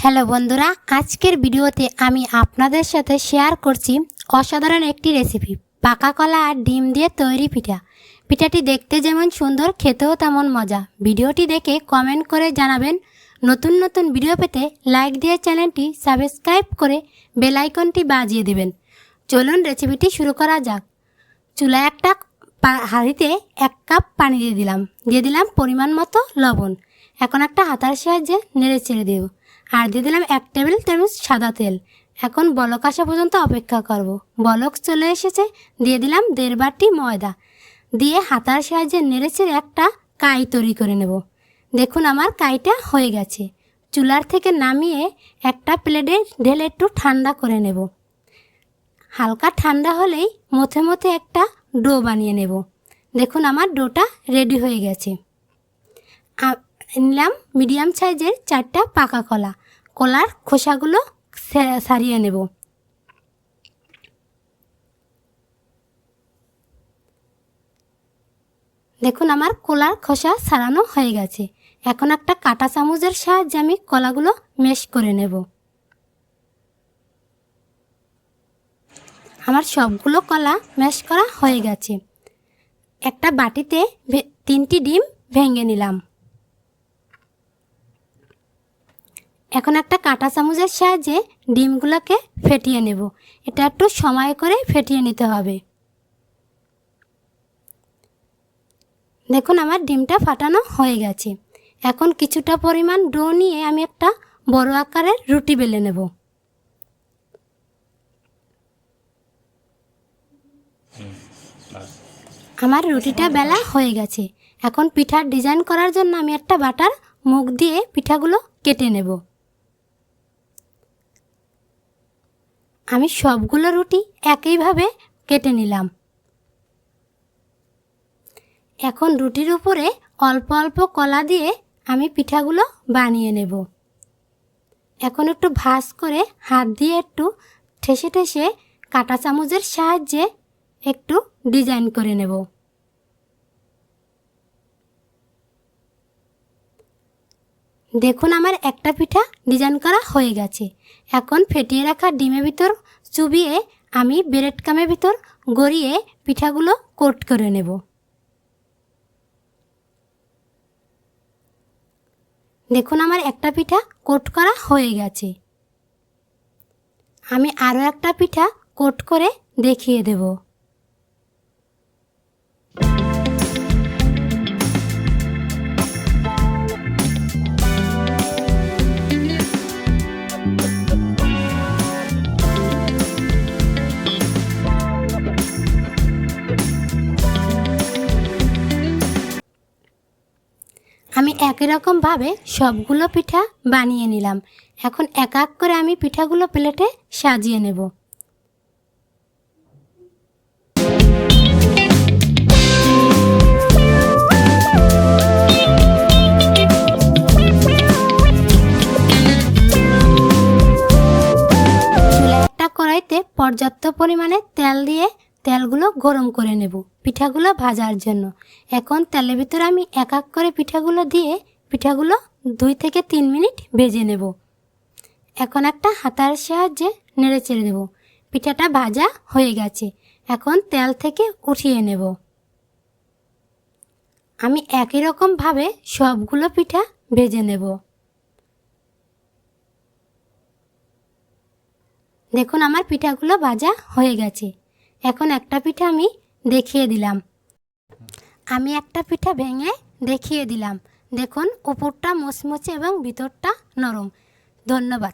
Hello বন্ধুরা, আজকের ভিডিওতে আমি আপনাদের সাথে শেয়ার করছি অসাধারণ একটি রেসিপি, পাকা কলা আর ডিম দিয়ে তৈরি পিঠা। পিঠাটি দেখতে যেমন সুন্দর, খেতেও তেমন মজা। ভিডিওটি দেখে কমেন্ট করে জানাবেন। নতুন নতুন ভিডিও পেতে লাইক দিয়ে চ্যানেলটি সাবস্ক্রাইব করে বেল আইকনটি বাজিয়ে দেবেন। চলুন রেসিপিটি শুরু করা যাক। চুলায় একটা হাঁড়িতে 1 কাপ পানি দিয়ে দিলাম পরিমাণ মতো লবণ। এখন একটা হাতার সাহায্যে নেড়ে চেড়ে দেব। আর দিয়ে দিলাম 1 টেবিল চামচ সাদা তেল। এখন বলক আসা পর্যন্ত অপেক্ষা করব। বলক চলে এসেছে, দিয়ে দিলাম 1.5 বাটি ময়দা। দিয়ে হাতার সাহায্যে নেড়ে চেড়ে একটা কাই তৈরি করে নেব। দেখুন আমার কাইটা হয়ে গেছে। চুলার থেকে নামিয়ে একটা প্লেটে ঢেলে একটু ঠান্ডা করে নেব। হালকা ঠান্ডা হলেই মথে মথে একটা ডো বানিয়ে নেব। দেখুন আমার ডোটা রেডি হয়ে গেছে। নিলাম মিডিয়াম সাইজের 4টা পাকা কলা। কলার খোসাগুলো ছাড়িয়ে নেব। দেখুন আমার কলার খোসা ছাড়ানো হয়ে গেছে। এখন একটা কাঁটা চামচের সাহায্যে আমি কলাগুলো ম্যাশ করে নেব। আমার সবগুলো কলা ম্যাশ করা হয়ে গেছে। একটা বাটিতে 3টি ডিম ভেঙে নিলাম। এখন একটা কাঁটা চামচের সাহায্যে ডিমগুলোকে ফেটিয়ে নেব। এটা একটু সময় করে ফেটিয়ে নিতে হবে। দেখুন আমার ডিমটা ফাটানো হয়ে গেছে। এখন কিছুটা পরিমাণ ডো নিয়ে আমি একটা বড় আকারের রুটি বেলে নেব। আমার রুটিটা বেলা হয়ে গেছে। এখন পিঠার ডিজাইন করার জন্য আমি একটা বাটার মুখ দিয়ে পিঠাগুলো কেটে নেব। আমি সবগুলো রুটি একইভাবে কেটে নিলাম। এখন রুটির উপরে অল্প অল্প কলা দিয়ে আমি পিঠাগুলো বানিয়ে নেব। এখন একটু ভাঁজ করে হাত দিয়ে একটু ঠেসে ঠেসে কাঁটা চামচের সাহায্যে একটু ডিজাইন করে নেব। দেখুন আমার একটা পিঠা ডিজাইন করা হয়ে গেছে। এখন ফেটিয়ে রাখা ডিমের ভিতর চুবিয়ে আমি ব্রেড ক্রামের ভিতর গড়িয়ে পিঠাগুলো কোট করে নেব। দেখুন আমার একটা পিঠা কোট করা হয়ে গেছে। আমি আরও একটা পিঠা কোট করে দেখিয়ে দেব। আমি একই রকমভাবে সবগুলো পিঠা বানিয়ে নিলাম। এখন এক এক করে আমি পিঠাগুলো প্লেটে সাজিয়ে নেব। চুলায় একটা কড়াইতে পর্যাপ্ত পরিমাণে তেল দিয়ে তেলগুলো গরম করে নেব পিঠাগুলো ভাজার জন্য। এখন তেলের ভিতরে আমি এক এক করে পিঠাগুলো দিয়ে পিঠাগুলো 2 থেকে 3 মিনিট ভেজে নেব। এখন একটা হাতার সাহায্যে নেড়ে চেড়ে দেব। পিঠাটা ভাজা হয়ে গেছে। এখন তেল থেকে উঠিয়ে নেব। আমি একই রকমভাবে সবগুলো পিঠা ভেজে নেব। দেখুন আমার পিঠাগুলো ভাজা হয়ে গেছে। এখন একটা পিঠা আমি দেখিয়ে দিলাম। আমি একটা পিঠা ভেঙে দেখিয়ে দিলাম। দেখুন উপরটা মুচমুচে এবং ভিতরটা নরম। ধন্যবাদ।